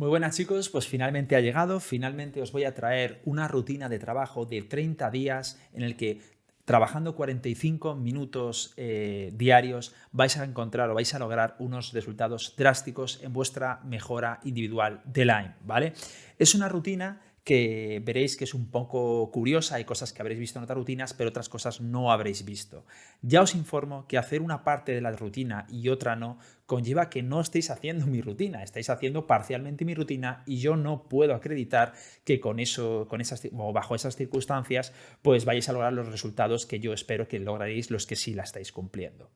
Muy buenas chicos, pues finalmente ha llegado, finalmente os voy a traer una rutina de trabajo de 30 días en el que trabajando 45 minutos diarios vais a encontrar o vais a lograr unos resultados drásticos en vuestra mejora individual de Lyme, ¿vale? Es una rutina que veréis que es un poco curiosa, hay cosas que habréis visto en otras rutinas, pero otras cosas no habréis visto. Ya os informo que hacer una parte de la rutina y otra no conlleva que no estéis haciendo mi rutina, estáis haciendo parcialmente mi rutina y yo no puedo acreditar que con eso, o bajo esas circunstancias, pues vayáis a lograr los resultados que yo espero que lograréis los que sí la estáis cumpliendo.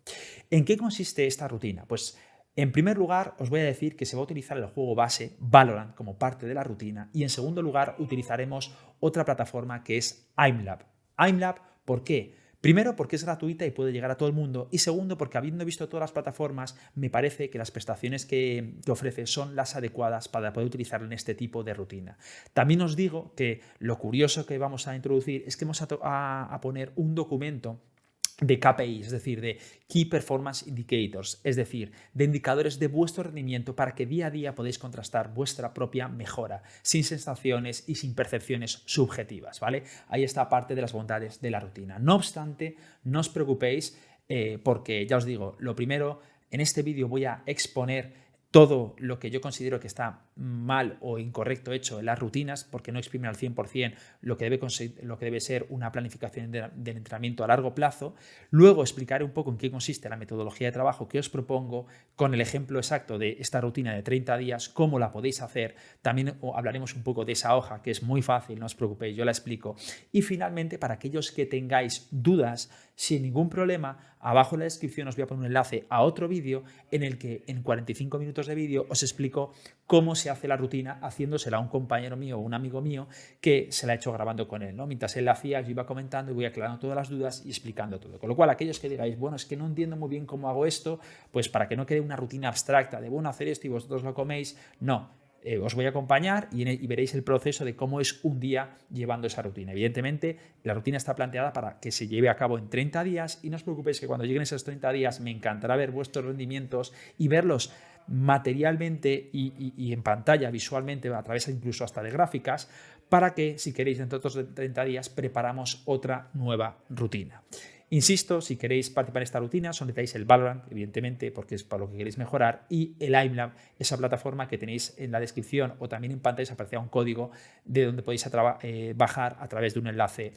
¿En qué consiste esta rutina? Pues en primer lugar, os voy a decir que se va a utilizar el juego base Valorant como parte de la rutina y en segundo lugar utilizaremos otra plataforma que es IMLab. IMLab, ¿por qué? Primero, porque es gratuita y puede llegar a todo el mundo. Y segundo, porque habiendo visto todas las plataformas, me parece que las prestaciones que ofrece son las adecuadas para poder utilizarlo en este tipo de rutina. También os digo que lo curioso que vamos a introducir es que vamos a poner un documento de KPI, es decir, de Key Performance Indicators, es decir, de indicadores de vuestro rendimiento para que día a día podáis contrastar vuestra propia mejora, sin sensaciones y sin percepciones subjetivas, ¿vale? Ahí está parte de las bondades de la rutina. No obstante, no os preocupéis porque, ya os digo, lo primero, en este vídeo voy a exponer todo lo que yo considero que está mal o incorrecto hecho en las rutinas, porque no exprimen al 100% lo que debe ser una planificación del entrenamiento a largo plazo. Luego explicaré un poco en qué consiste la metodología de trabajo que os propongo, con el ejemplo exacto de esta rutina de 30 días, cómo la podéis hacer. También hablaremos un poco de esa hoja, que es muy fácil, no os preocupéis, yo la explico. Y finalmente, para aquellos que tengáis dudas, sin ningún problema, abajo en la descripción os voy a poner un enlace a otro vídeo en el que en 45 minutos de vídeo os explico cómo se hace la rutina haciéndosela a un compañero mío o un amigo mío que se la ha hecho grabando con él, ¿no? Mientras él la hacía, yo iba comentando y voy aclarando todas las dudas y explicando todo. Con lo cual, aquellos que digáis, bueno, es que no entiendo muy bien cómo hago esto, pues para que no quede una rutina abstracta de, bueno, hacer esto y vosotros lo coméis, no. Os voy a acompañar y veréis el proceso de cómo es un día llevando esa rutina. Evidentemente, la rutina está planteada para que se lleve a cabo en 30 días y no os preocupéis que cuando lleguen esos 30 días me encantará ver vuestros rendimientos y verlos materialmente y en pantalla visualmente, a través incluso hasta de gráficas, para que, si queréis, dentro de otros 30 días preparamos otra nueva rutina. Insisto, si queréis participar en esta rutina, solicitáis el Valorant, evidentemente, porque es para lo que queréis mejorar, y el IMLab, esa plataforma que tenéis en la descripción o también en pantalla, aparecerá un código de donde podéis bajar a través de un enlace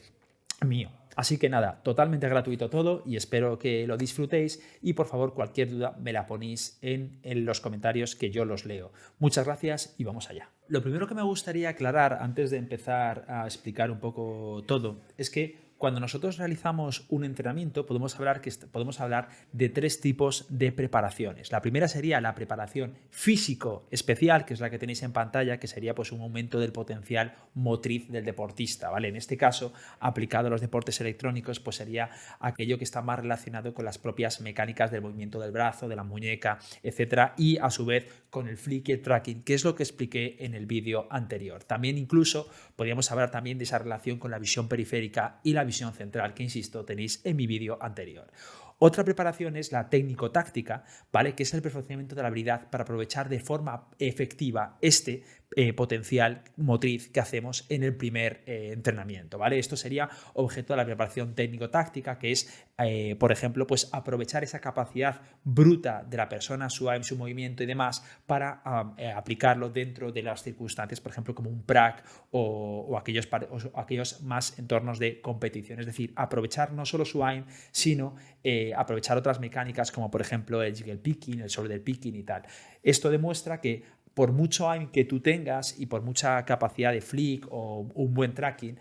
mío. Así que nada, totalmente gratuito todo y espero que lo disfrutéis y por favor cualquier duda me la ponéis en los comentarios que yo los leo. Muchas gracias y vamos allá. Lo primero que me gustaría aclarar antes de empezar a explicar un poco todo es que cuando nosotros realizamos un entrenamiento podemos hablar de tres tipos de preparaciones. La primera sería la preparación físico especial, que es la que tenéis en pantalla, que sería pues un aumento del potencial motriz del deportista, ¿vale? En este caso, aplicado a los deportes electrónicos, pues sería aquello que está más relacionado con las propias mecánicas del movimiento del brazo, de la muñeca, etcétera, y a su vez con el flick y el tracking, que es lo que expliqué en el vídeo anterior. También incluso podríamos hablar también de esa relación con la visión periférica y la visión central, que insisto, tenéis en mi vídeo anterior. Otra preparación es la técnico-táctica, ¿vale? Que es el perfeccionamiento de la habilidad para aprovechar de forma efectiva este potencial motriz que hacemos en el primer entrenamiento, ¿vale? Esto sería objeto de la preparación técnico-táctica, que es, por ejemplo, pues aprovechar esa capacidad bruta de la persona, su aim, su movimiento y demás, para aplicarlo dentro de las circunstancias, por ejemplo, como un prac o aquellos más entornos de competición. Es decir, aprovechar no solo su aim, sino aprovechar otras mecánicas como, por ejemplo, el jiggle picking, el shoulder picking y tal. Esto demuestra que por mucho aim que tú tengas y por mucha capacidad de flick o un buen tracking,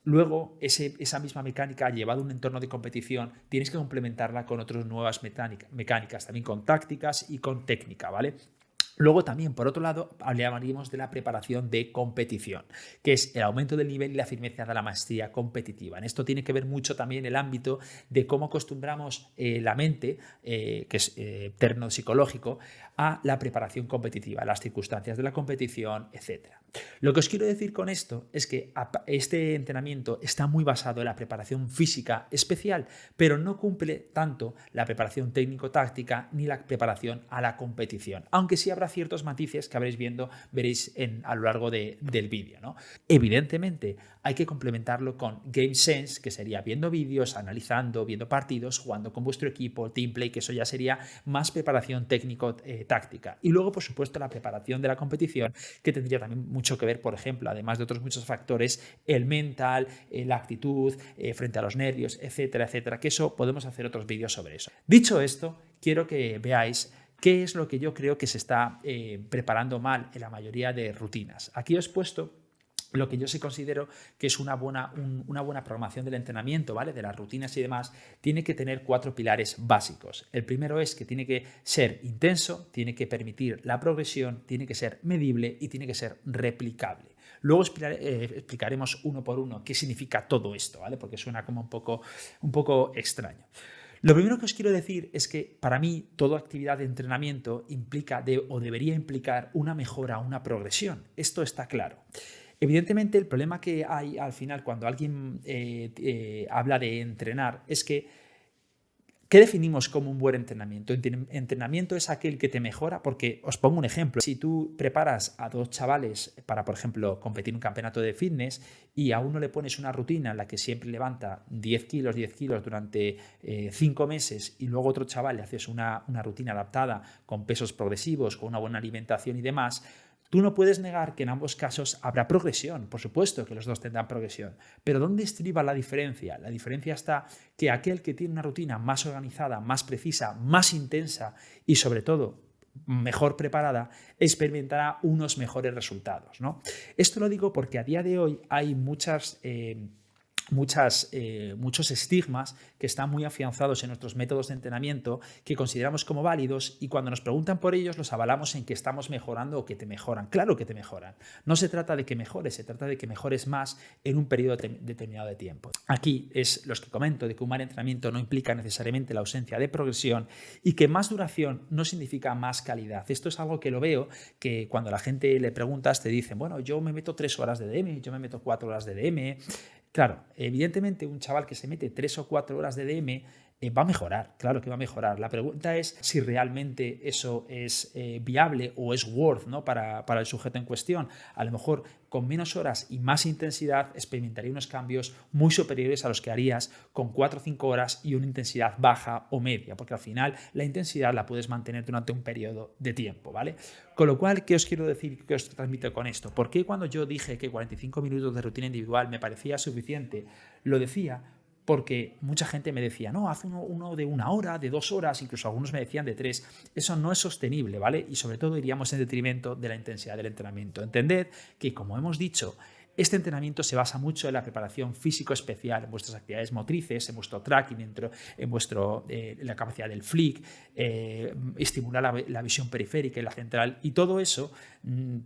luego esa misma mecánica llevada a un entorno de competición tienes que complementarla con otras nuevas mecánicas, también con tácticas y con técnica, ¿vale? Luego también, por otro lado, hablaríamos de la preparación de competición, que es el aumento del nivel y la firmeza de la maestría competitiva. En esto tiene que ver mucho también el ámbito de cómo acostumbramos la mente, que es terno psicológico, a la preparación competitiva, las circunstancias de la competición, etc. Lo que os quiero decir con esto es que este entrenamiento está muy basado en la preparación física especial, pero no cumple tanto la preparación técnico-táctica ni la preparación a la competición, aunque sí habrá habrá ciertos matices que veréis a lo largo del vídeo, ¿no? Evidentemente, hay que complementarlo con Game Sense, que sería viendo vídeos, analizando, viendo partidos, jugando con vuestro equipo, team play, que eso ya sería más preparación técnico-táctica. Y luego, por supuesto, la preparación de la competición, que tendría también mucho que ver, por ejemplo, además de otros muchos factores, el mental, la actitud frente a los nervios, etcétera, etcétera, que eso podemos hacer otros vídeos sobre eso. Dicho esto, quiero que veáis qué es lo que yo creo que se está preparando mal en la mayoría de rutinas. Aquí os he puesto lo que yo sí considero que es una buena programación del entrenamiento, ¿vale? De las rutinas y demás, tiene que tener 4 pilares básicos. El primero es que tiene que ser intenso, tiene que permitir la progresión, tiene que ser medible y tiene que ser replicable. Luego explicaremos uno por uno qué significa todo esto, ¿vale? Porque suena como un poco extraño. Lo primero que os quiero decir es que para mí toda actividad de entrenamiento implica o debería implicar una mejora, una progresión. Esto está claro. Evidentemente, el problema que hay al final cuando alguien habla de entrenar es que ¿qué definimos como un buen entrenamiento? Entrenamiento es aquel que te mejora, porque os pongo un ejemplo. Si tú preparas a 2 chavales para, por ejemplo, competir en un campeonato de fitness y a uno le pones una rutina en la que siempre levanta 10 kilos durante 5 meses y luego a otro chaval le haces una rutina adaptada con pesos progresivos, con una buena alimentación y demás, tú no puedes negar que en ambos casos habrá progresión, por supuesto que los dos tendrán progresión, pero ¿dónde estriba la diferencia? La diferencia está que aquel que tiene una rutina más organizada, más precisa, más intensa y sobre todo mejor preparada, experimentará unos mejores resultados, ¿no? Esto lo digo porque a día de hoy hay muchos estigmas que están muy afianzados en nuestros métodos de entrenamiento que consideramos como válidos y cuando nos preguntan por ellos los avalamos en que estamos mejorando o que te mejoran. Claro que te mejoran. No se trata de que mejores, se trata de que mejores más en un periodo determinado de tiempo. Aquí es los que comento de que un mal entrenamiento no implica necesariamente la ausencia de progresión y que más duración no significa más calidad. Esto es algo que lo veo que cuando a la gente le preguntas te dicen, bueno, yo me meto 3 horas de DM, yo me meto 4 horas de DM. Claro, evidentemente un chaval que se mete 3 o 4 horas de DM va a mejorar, claro que va a mejorar. La pregunta es si realmente eso es viable o es worth, ¿no? para el sujeto en cuestión. A lo mejor con menos horas y más intensidad experimentaría unos cambios muy superiores a los que harías con 4 o 5 horas y una intensidad baja o media, porque al final la intensidad la puedes mantener durante un periodo de tiempo, ¿vale? Con lo cual, ¿qué os quiero decir? ¿Qué os transmito con esto? ¿Por qué cuando yo dije que 45 minutos de rutina individual me parecía suficiente? Lo decía porque mucha gente me decía, no, haz uno de 1 hora, de 2 horas, incluso algunos me decían de 3. Eso no es sostenible, ¿vale? Y sobre todo iríamos en detrimento de la intensidad del entrenamiento. Entended que, como hemos dicho, este entrenamiento se basa mucho en la preparación físico especial, en vuestras actividades motrices, en vuestro tracking, en la capacidad del flick, estimular la visión periférica y la central, y todo eso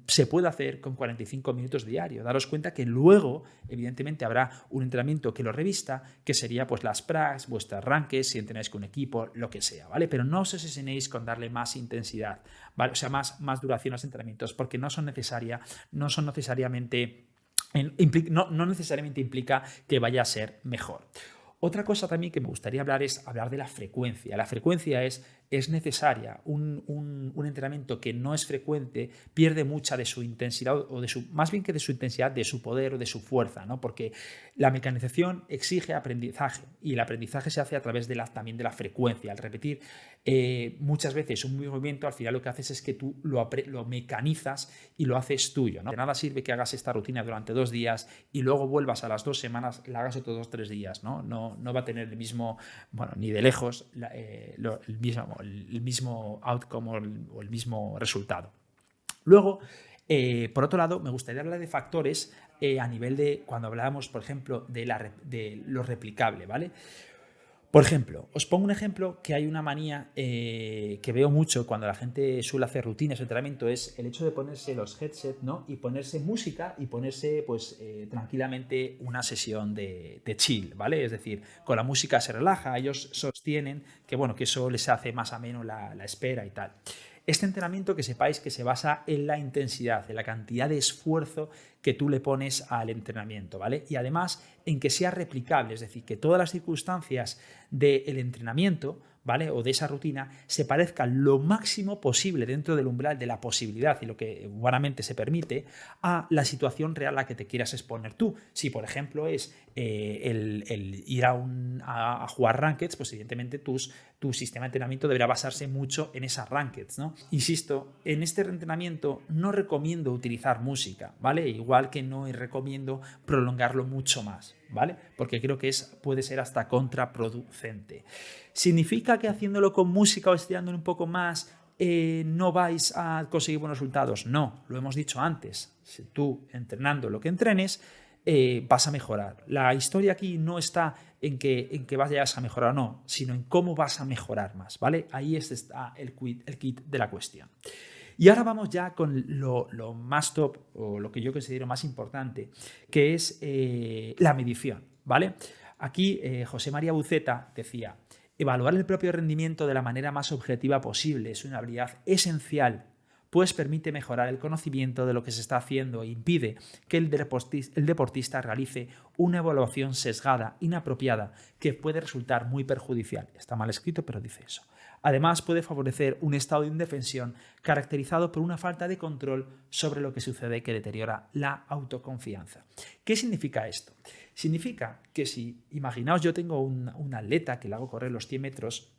se puede hacer con 45 minutos diarios. Daros cuenta que luego, evidentemente, habrá un entrenamiento que lo revista, que sería pues las pracs, vuestros arranques, si entrenáis con un equipo, lo que sea, ¿vale? Pero no os obsesionéis con darle más intensidad, ¿vale? O sea, más duración a los entrenamientos, porque no son necesariamente no necesariamente implica que vaya a ser mejor. Otra cosa también que me gustaría hablar es hablar de la frecuencia. La frecuencia es necesaria. Un entrenamiento que no es frecuente pierde mucha de su intensidad o más bien que de su intensidad, de su poder o de su fuerza, ¿no? Porque la mecanización exige aprendizaje y el aprendizaje se hace a través también de la frecuencia. Al repetir muchas veces un movimiento, al final lo que haces es que tú lo mecanizas y lo haces tuyo, ¿no? De nada sirve que hagas esta rutina durante 2 días y luego vuelvas a las 2 semanas, la hagas otros 2 o 3 días, ¿no? No va a tener el mismo, bueno, ni de lejos el mismo outcome o el mismo resultado. Luego, por otro lado, me gustaría hablar de factores a nivel de cuando hablábamos, por ejemplo, de lo replicable, ¿vale? Por ejemplo, os pongo un ejemplo que hay una manía que veo mucho cuando la gente suele hacer rutinas de entrenamiento, es el hecho de ponerse los headsets, ¿no? Y ponerse música y ponerse pues tranquilamente una sesión de chill, ¿vale? Es decir, con la música se relaja, ellos sostienen que, bueno, que eso les hace más ameno la espera y tal. Este entrenamiento, que sepáis que se basa en la intensidad, en la cantidad de esfuerzo que tú le pones al entrenamiento, ¿vale? Y además en que sea replicable, es decir, que todas las circunstancias del entrenamiento ¿vale? O de esa rutina se parezca lo máximo posible dentro del umbral de la posibilidad y lo que humanamente se permite a la situación real a la que te quieras exponer tú. Si, por ejemplo, es el ir a jugar rankeds, pues evidentemente tu sistema de entrenamiento deberá basarse mucho en esas rankeds, ¿no? Insisto, en este entrenamiento no recomiendo utilizar música, ¿vale? Igual que no recomiendo prolongarlo mucho más, ¿vale? Porque creo que puede ser hasta contraproducente. ¿Significa que haciéndolo con música o estirándolo un poco más no vais a conseguir buenos resultados? No, lo hemos dicho antes. Si tú entrenando lo que entrenes, vas a mejorar. La historia aquí no está en que vayas a mejorar o no, sino en cómo vas a mejorar más, ¿vale? Ahí está el kit de la cuestión. Y ahora vamos ya con lo más top, o lo que yo considero más importante, que es la medición, ¿vale? Aquí José María Buceta decía: evaluar el propio rendimiento de la manera más objetiva posible es una habilidad esencial, pues permite mejorar el conocimiento de lo que se está haciendo e impide que el deportista realice una evaluación sesgada, inapropiada, que puede resultar muy perjudicial. Está mal escrito, pero dice eso. Además, puede favorecer un estado de indefensión caracterizado por una falta de control sobre lo que sucede, que deteriora la autoconfianza. ¿Qué significa esto? Significa que si, imaginaos, yo tengo un atleta que le hago correr los 100 metros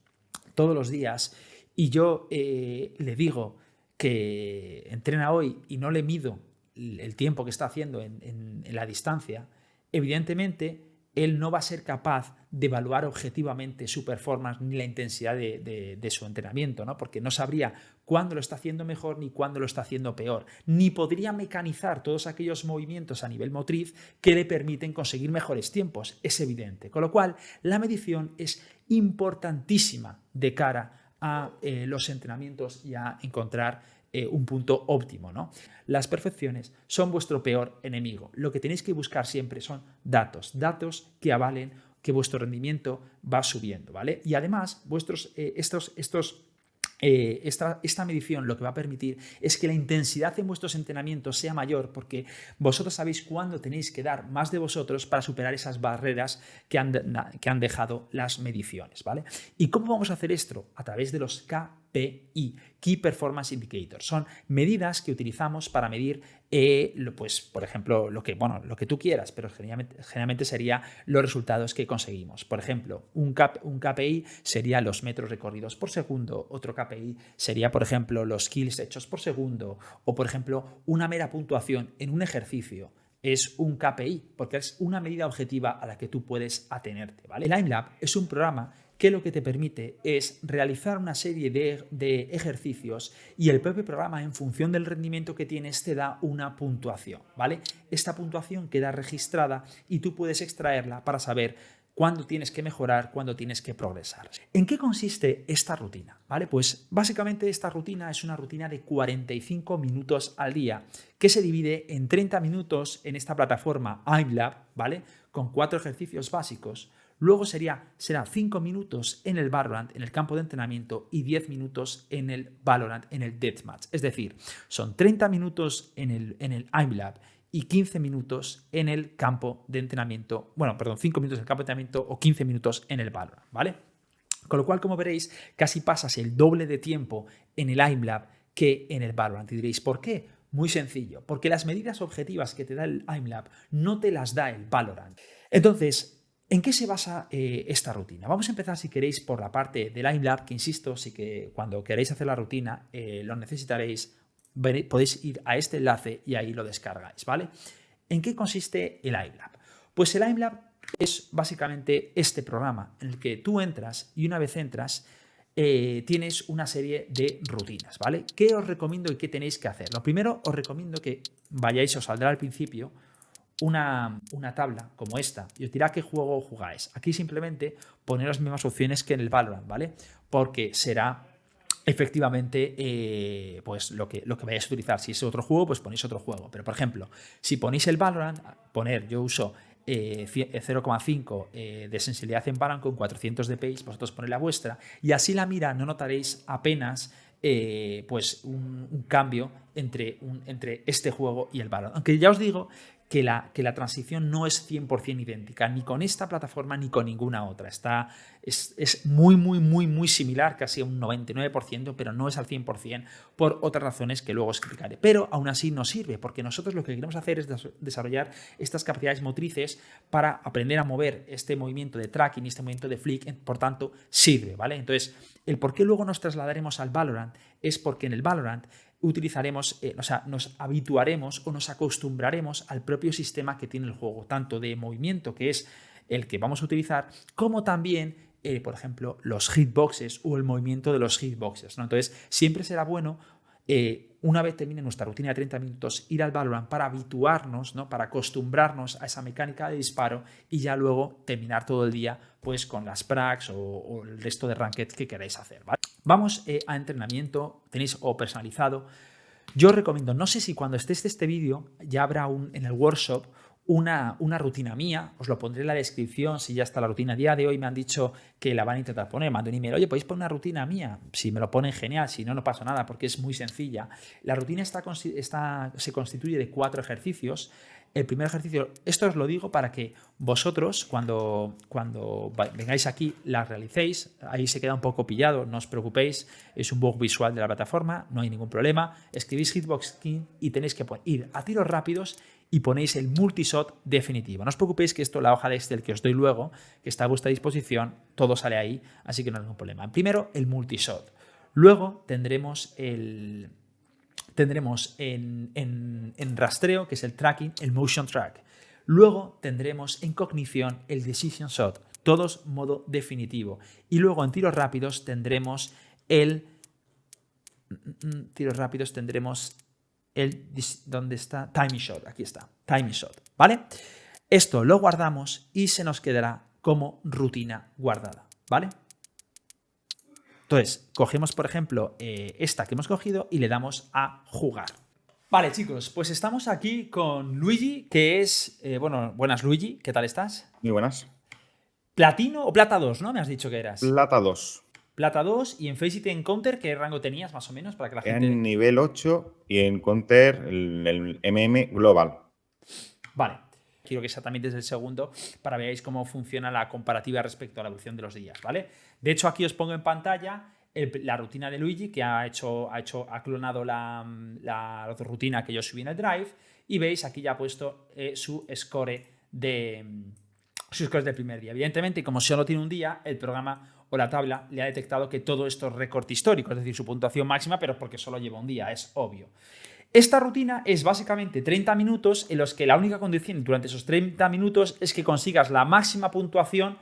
todos los días y yo le digo que entrena hoy y no le mido el tiempo que está haciendo en la distancia, evidentemente él no va a ser capaz de evaluar objetivamente su performance ni la intensidad de su entrenamiento, ¿no? Porque no sabría cuándo lo está haciendo mejor ni cuándo lo está haciendo peor, ni podría mecanizar todos aquellos movimientos a nivel motriz que le permiten conseguir mejores tiempos, es evidente. Con lo cual, la medición es importantísima de cara a los entrenamientos y a encontrar un punto óptimo, ¿no? Las perfecciones son vuestro peor enemigo. Lo que tenéis que buscar siempre son datos que avalen que vuestro rendimiento va subiendo, ¿vale? Y además, esta medición lo que va a permitir es que la intensidad en vuestros entrenamientos sea mayor, porque vosotros sabéis cuándo tenéis que dar más de vosotros para superar esas barreras que han dejado las mediciones, ¿vale? ¿Y cómo vamos a hacer esto? A través de los KPI, Key Performance Indicators. Son medidas que utilizamos para medir, pues, por ejemplo, lo que tú quieras, pero generalmente sería los resultados que conseguimos. Por ejemplo, un KPI sería los metros recorridos por segundo, otro KPI sería, por ejemplo, los kills hechos por segundo, o, por ejemplo, una mera puntuación en un ejercicio. Es un KPI, porque es una medida objetiva a la que tú puedes atenerte, ¿vale? El IMLab es un programa que lo que te permite es realizar una serie de ejercicios y el propio programa, en función del rendimiento que tienes, te da una puntuación, ¿vale? Esta puntuación queda registrada y tú puedes extraerla para saber cuándo tienes que mejorar, cuándo tienes que progresar. ¿En qué consiste esta rutina? ¿Vale? Pues básicamente esta rutina es una rutina de 45 minutos al día que se divide en 30 minutos en esta plataforma IMLab, ¿vale? Con 4 ejercicios básicos. Luego será 5 minutos en el Valorant, en el campo de entrenamiento, y 10 minutos en el Valorant, en el Deathmatch. Es decir, son 30 minutos en el IMLab y 15 minutos en el campo de entrenamiento. 5 minutos en el campo de entrenamiento o 15 minutos en el Valorant, ¿vale? Con lo cual, como veréis, casi pasas el doble de tiempo en el IMLab que en el Valorant. Y diréis, ¿por qué? Muy sencillo, porque las medidas objetivas que te da el IMLab no te las da el Valorant. Entonces, ¿en qué se basa esta rutina? Vamos a empezar, si queréis, por la parte del IMLab, que insisto, sí que cuando queréis hacer la rutina lo necesitaréis. Podéis ir a este enlace y ahí lo descargáis, ¿vale? ¿En qué consiste el IMLab? Pues el IMLab es básicamente este programa en el que tú entras y una vez entras tienes una serie de rutinas, ¿vale? ¿Qué os recomiendo y qué tenéis que hacer? Lo primero, os recomiendo que vayáis, os saldrá al principio una tabla como esta y os dirá qué juego jugáis. Aquí simplemente ponéis las mismas opciones que en el Valorant, ¿vale? Porque será efectivamente pues lo que vayáis a utilizar. Si es otro juego, pues ponéis otro juego. Pero, por ejemplo, si ponéis el Valorant, yo uso 0,5 de sensibilidad en Valorant con 400 de pace, vosotros ponéis la vuestra y así la mira no notaréis apenas pues un cambio entre este juego y el Valorant. Aunque ya os digo que la transición no es 100% idéntica, ni con esta plataforma ni con ninguna otra. Es muy, muy, muy, muy similar, casi un 99%, pero no es al 100% por otras razones que luego explicaré. Pero aún así nos sirve, porque nosotros lo que queremos hacer es desarrollar estas capacidades motrices para aprender a mover este movimiento de tracking y este movimiento de flick, por tanto, sirve, ¿vale? Entonces, el por qué luego nos trasladaremos al Valorant es porque en el Valorant utilizaremos, nos habituaremos o nos acostumbraremos al propio sistema que tiene el juego, tanto de movimiento, que es el que vamos a utilizar, como también, por ejemplo, los hitboxes o el movimiento de los hitboxes, ¿no? Entonces, siempre será bueno, una vez termine nuestra rutina de 30 minutos, ir al Valorant para habituarnos, ¿no? Para acostumbrarnos a esa mecánica de disparo y ya luego terminar todo el día pues, con las pracs o el resto de ranked que queráis hacer, ¿vale? Vamos a entrenamiento, tenéis o personalizado. Yo os recomiendo, no sé si cuando estés este vídeo ya habrá en el workshop una rutina mía, os lo pondré en la descripción si ya está la rutina. A día de hoy me han dicho que la van a intentar poner, mando un email, oye, ¿podéis poner una rutina mía? Si me lo ponen, genial, si no, no pasa nada porque es muy sencilla. La rutina se constituye de 4 ejercicios. El primer ejercicio, esto os lo digo para que vosotros cuando vengáis aquí las realicéis, ahí se queda un poco pillado, no os preocupéis, es un bug visual de la plataforma, no hay ningún problema, escribís Hitbox King y tenéis que ir a tiros rápidos y ponéis el multishot definitivo. No os preocupéis que esto, la hoja de Excel que os doy luego, que está a vuestra disposición, todo sale ahí, así que no hay ningún problema. Primero el multishot, luego tendremos en rastreo, que es el tracking, el motion track. Luego tendremos en cognición el decision shot, todos modo definitivo. Y luego en tiros rápidos tendremos ¿dónde está? Timing shot, aquí está, timing shot, ¿vale? Esto lo guardamos y se nos quedará como rutina guardada, ¿vale? Entonces, cogemos, por ejemplo, esta que hemos cogido y le damos a jugar. Vale, chicos, pues estamos aquí con Luigi, que es... buenas, Luigi, ¿qué tal estás? Muy buenas. Platino o plata 2, ¿no? Me has dicho que eras. Plata 2. Plata 2 y en Faceit Encounter, ¿qué rango tenías más o menos para que la gente... En nivel 8 y en Counter el MM Global. Vale. Quiero que sea también desde el segundo para que veáis cómo funciona la comparativa respecto a la evolución de los días, ¿vale? De hecho, aquí os pongo en pantalla la rutina de Luigi, que ha clonado la rutina que yo subí en el Drive, y veis, aquí ya ha puesto su score del primer día. Evidentemente, como solo tiene un día, el programa o la tabla le ha detectado que todo esto es récord histórico, es decir, su puntuación máxima, pero porque solo lleva un día, es obvio. Esta rutina es básicamente 30 minutos en los que la única condición durante esos 30 minutos es que consigas la máxima puntuación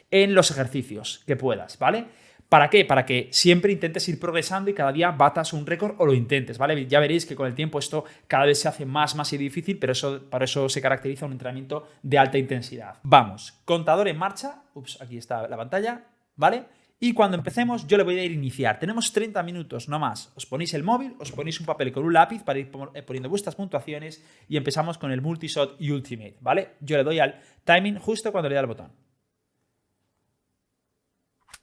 en los ejercicios que puedas, ¿vale? ¿Para qué? Para que siempre intentes ir progresando y cada día batas un récord o lo intentes, ¿vale? Ya veréis que con el tiempo esto cada vez se hace más y difícil, pero para eso se caracteriza un entrenamiento de alta intensidad. Vamos, contador en marcha. Ups, aquí está la pantalla, ¿vale? Y cuando empecemos yo le voy a ir a iniciar. Tenemos 30 minutos, no más. Os ponéis el móvil, os ponéis un papel con un lápiz para ir poniendo vuestras puntuaciones y empezamos con el multishot y ultimate, ¿vale? Yo le doy al timing justo cuando le da el botón.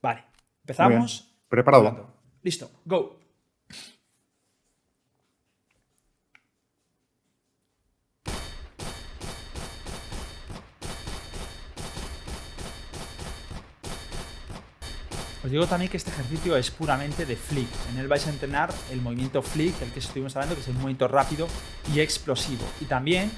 Vale, empezamos. Preparado. Hablando. Listo, go. Os digo también que este ejercicio es puramente de flick. En él vais a entrenar el movimiento flick, el que estuvimos hablando, que es el movimiento rápido y explosivo. Y también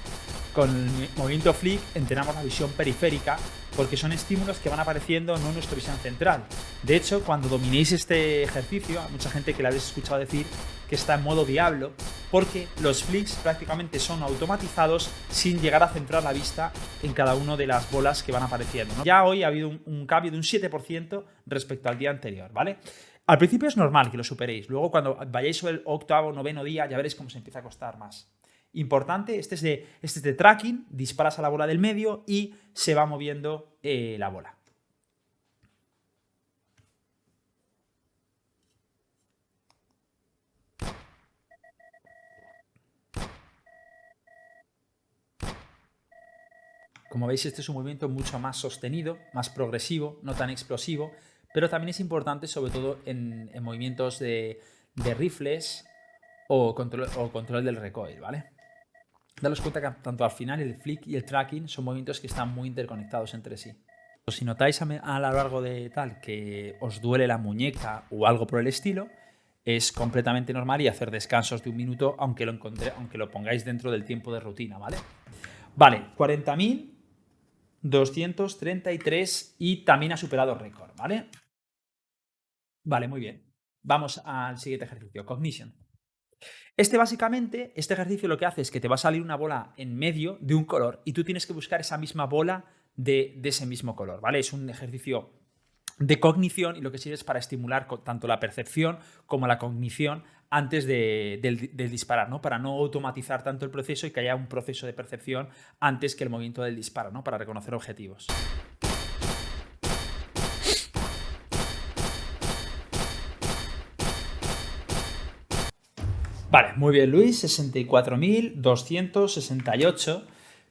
con el movimiento flick entrenamos la visión periférica, porque son estímulos que van apareciendo no en nuestra visión central. De hecho, cuando dominéis este ejercicio, hay mucha gente que le habéis escuchado decir que está en modo diablo, porque los flicks prácticamente son automatizados sin llegar a centrar la vista en cada una de las bolas que van apareciendo, ¿no? Ya hoy ha habido un cambio de un 7% respecto al día anterior, ¿vale? Al principio es normal que lo superéis, luego cuando vayáis sobre el octavo, noveno día ya veréis cómo se empieza a costar más. Importante, este es de tracking, disparas a la bola del medio y se va moviendo la bola. Como veis, este es un movimiento mucho más sostenido, más progresivo, no tan explosivo, pero también es importante sobre todo en movimientos de rifles o control del recoil, ¿vale? daros cuenta que tanto al final el flick y el tracking son movimientos que están muy interconectados entre sí. Si notáis a lo largo de tal que os duele la muñeca o algo por el estilo, es completamente normal y hacer descansos de 1 minuto, aunque lo pongáis dentro del tiempo de rutina, ¿vale? Vale, 40.233 y también ha superado récord, ¿vale? Vale, muy bien. Vamos al siguiente ejercicio, Cognition. Básicamente, este ejercicio lo que hace es que te va a salir una bola en medio de un color y tú tienes que buscar esa misma bola de ese mismo color, ¿vale? Es un ejercicio de cognición y lo que sirve es para estimular tanto la percepción como la cognición antes del disparar, ¿no? Para no automatizar tanto el proceso y que haya un proceso de percepción antes que el movimiento del disparo, ¿no? Para reconocer objetivos. Vale, muy bien, Luis, 64.268,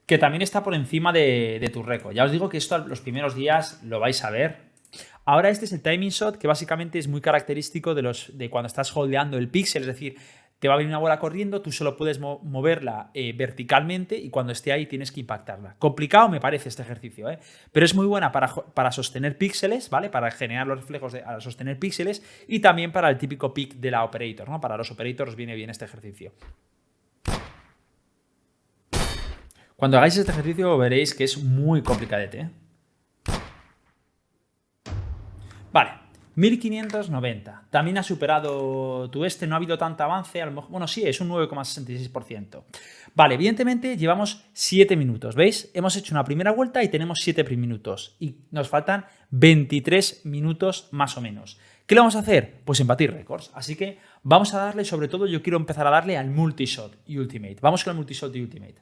que también está por encima de tu récord. Ya os digo que esto los primeros días lo vais a ver. Ahora este es el timing shot, que básicamente es muy característico de cuando estás holdeando el píxel, es decir, te va a venir una bola corriendo, tú solo puedes moverla verticalmente y cuando esté ahí tienes que impactarla. Complicado me parece este ejercicio, pero es muy buena para sostener píxeles, ¿vale? Para generar los reflejos al sostener píxeles y también para el típico pick de la operator, ¿no? Para los operators viene bien este ejercicio. Cuando hagáis este ejercicio veréis que es muy complicadete, ¿eh? Vale, 1590. También ha superado tu no ha habido tanto avance. A lo mejor, bueno, sí, es un 9,66%. Vale, evidentemente llevamos 7 minutos, ¿veis? Hemos hecho una primera vuelta y tenemos 7 minutos. Y nos faltan 23 minutos más o menos. ¿Qué le vamos a hacer? Pues batir récords. Así que vamos a darle, sobre todo, yo quiero empezar a darle al multishot y ultimate. Vamos con el multishot y ultimate.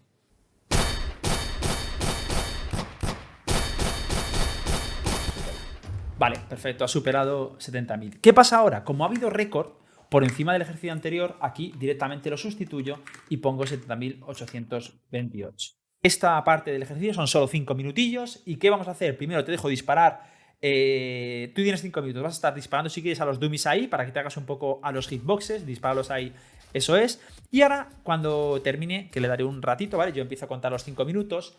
Vale, perfecto, ha superado 70.000. ¿Qué pasa ahora? Como ha habido récord por encima del ejercicio anterior, aquí directamente lo sustituyo y pongo 70.828. Esta parte del ejercicio son solo 5 minutillos. ¿Y qué vamos a hacer? Primero te dejo disparar. Tú tienes 5 minutos, vas a estar disparando si quieres a los dummies ahí para que te hagas un poco a los hitboxes, disparalos ahí, eso es. Y ahora, cuando termine, que le daré un ratito, ¿vale? Yo empiezo a contar los 5 minutos.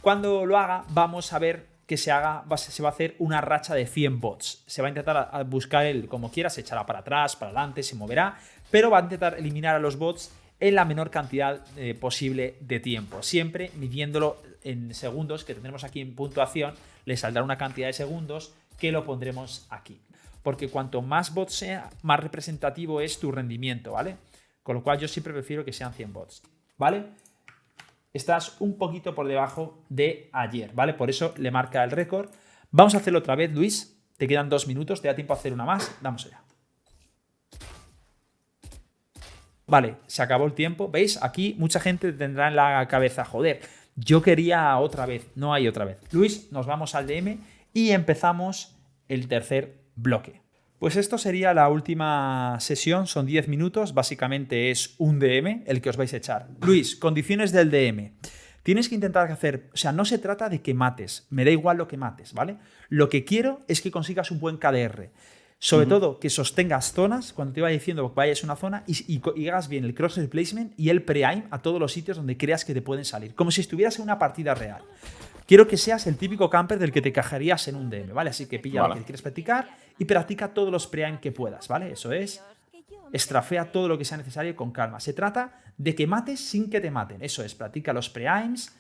Cuando lo haga, vamos a ver que se va a hacer una racha de 100 bots. Se va a intentar buscar como quiera, se echará para atrás, para adelante, se moverá, pero va a intentar eliminar a los bots en la menor cantidad posible de tiempo. Siempre midiéndolo en segundos, que tendremos aquí en puntuación, le saldrá una cantidad de segundos que lo pondremos aquí. Porque cuanto más bots sea, más representativo es tu rendimiento, ¿vale? Con lo cual yo siempre prefiero que sean 100 bots, ¿vale? Estás un poquito por debajo de ayer, ¿vale? Por eso le marca el récord. Vamos a hacerlo otra vez, Luis. Te quedan 2 minutos, te da tiempo a hacer una más. Vamos allá. Vale, se acabó el tiempo. ¿Veis? Aquí mucha gente tendrá en la cabeza, joder, yo quería otra vez. No hay otra vez. Luis, nos vamos al DM y empezamos el tercer bloque. Pues esto sería la última sesión, son 10 minutos, básicamente es un DM el que os vais a echar. Luis, condiciones del DM. Tienes que intentar hacer, o sea, no se trata de que mates, me da igual lo que mates, ¿vale? Lo que quiero es que consigas un buen KDR. Sobre todo que sostengas zonas, cuando te vaya diciendo que vayas a una zona y hagas bien el cross replacement y el pre-aim a todos los sitios donde creas que te pueden salir, como si estuvieras en una partida real. Quiero que seas el típico camper del que te cajarías en un DM, ¿vale? Así que pilla lo que quieres practicar y practica todos los pre-aim que puedas, ¿vale? Eso es, estrafea todo lo que sea necesario con calma. Se trata de que mates sin que te maten. Eso es, practica los pre-aims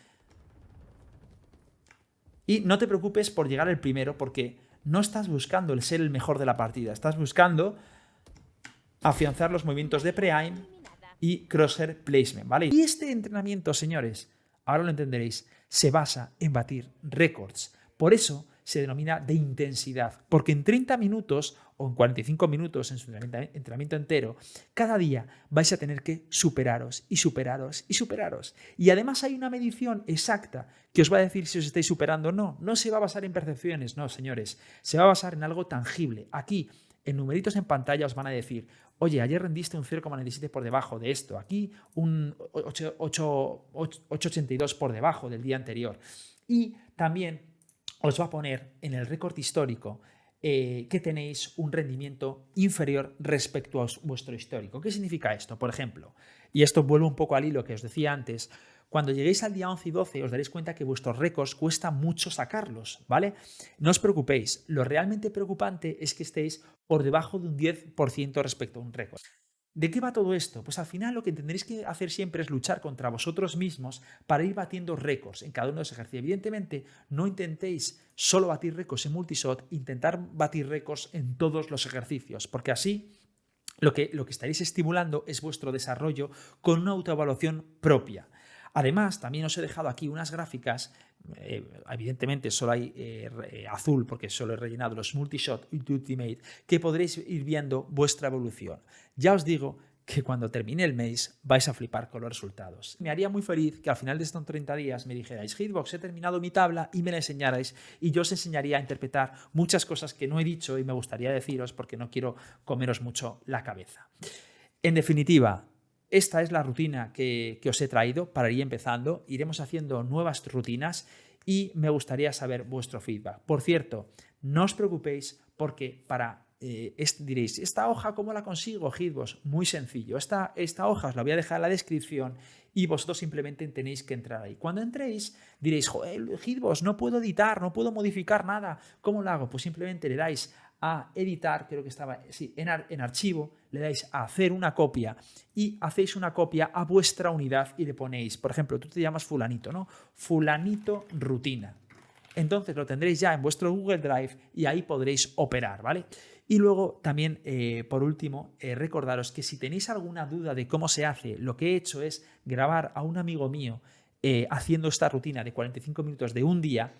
y no te preocupes por llegar el primero porque no estás buscando el ser el mejor de la partida. Estás buscando afianzar los movimientos de pre-aim y crosshair placement, ¿vale? Y este entrenamiento, señores, ahora lo entenderéis, se basa en batir récords. Por eso se denomina de intensidad, porque en 30 minutos o en 45 minutos en su entrenamiento entero, cada día vais a tener que superaros y superaros y superaros. Y además hay una medición exacta que os va a decir si os estáis superando o no. No se va a basar en percepciones, no, señores. Se va a basar en algo tangible. Aquí, en numeritos en pantalla, os van a decir, oye, ayer rendiste un 0,97 por debajo de esto, aquí un 8,82 por debajo del día anterior. Y también os va a poner en el récord histórico que tenéis un rendimiento inferior respecto a vuestro histórico. ¿Qué significa esto? Por ejemplo, y esto vuelve un poco al hilo que os decía antes, Cuando lleguéis al día 11 y 12 os daréis cuenta que vuestros récords cuesta mucho sacarlos, ¿vale? No os preocupéis, lo realmente preocupante es que estéis por debajo de un 10% respecto a un récord. ¿De qué va todo esto? Pues al final lo que tendréis que hacer siempre es luchar contra vosotros mismos para ir batiendo récords en cada uno de los ejercicios. Evidentemente, no intentéis solo batir récords en multishot, intentar batir récords en todos los ejercicios, porque así lo que estaréis estimulando es vuestro desarrollo con una autoevaluación propia. Además, también os he dejado aquí unas gráficas, evidentemente solo hay azul porque solo he rellenado los multishot y ultimate, que podréis ir viendo vuestra evolución. Ya os digo que cuando termine el mes vais a flipar con los resultados. Me haría muy feliz que al final de estos 30 días me dijerais, Hitbox, he terminado mi tabla, y me la enseñarais y yo os enseñaría a interpretar muchas cosas que no he dicho y me gustaría deciros porque no quiero comeros mucho la cabeza. En definitiva, esta es la rutina que os he traído para ir empezando. Iremos haciendo nuevas rutinas y me gustaría saber vuestro feedback. Por cierto, no os preocupéis porque diréis, ¿esta hoja cómo la consigo, Hitbox? Muy sencillo. Esta hoja os la voy a dejar en la descripción y vosotros simplemente tenéis que entrar ahí. Cuando entréis diréis, joder, Hitbox, no puedo editar, no puedo modificar nada. ¿Cómo lo hago? Pues simplemente le dais a editar, creo que estaba en archivo, le dais a hacer una copia y hacéis una copia a vuestra unidad y le ponéis, por ejemplo, tú te llamas fulanito, ¿no? Fulanito rutina. Entonces lo tendréis ya en vuestro Google Drive y ahí podréis operar, ¿vale? Y luego también, por último, recordaros que si tenéis alguna duda de cómo se hace, lo que he hecho es grabar a un amigo mío haciendo esta rutina de 45 minutos de un día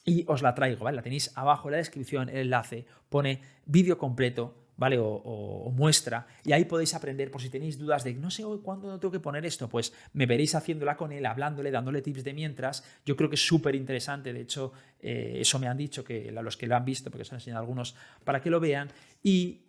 y os la traigo, ¿vale? La tenéis abajo en la descripción, el enlace, pone vídeo completo, ¿vale? O muestra, y ahí podéis aprender por si tenéis dudas de no sé cuándo tengo que poner esto, pues me veréis haciéndola con él, hablándole, dándole tips de mientras. Yo creo que es súper interesante, de hecho, eso me han dicho que los que lo han visto, porque os han enseñado algunos para que lo vean, y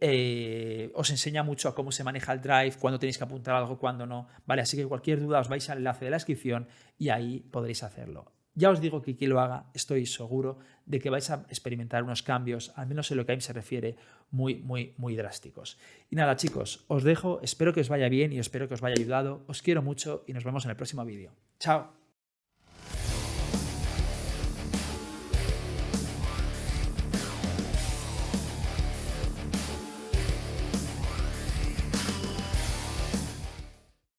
os enseña mucho a cómo se maneja el Drive, cuándo tenéis que apuntar algo, cuándo no, ¿vale? Así que cualquier duda os vais al enlace de la descripción y ahí podréis hacerlo. Ya os digo que quien lo haga, estoy seguro de que vais a experimentar unos cambios, al menos en lo que a mí se refiere, muy, muy, muy drásticos. Y nada, chicos, os dejo, espero que os vaya bien y espero que os vaya ayudado. Os quiero mucho y nos vemos en el próximo vídeo. ¡Chao!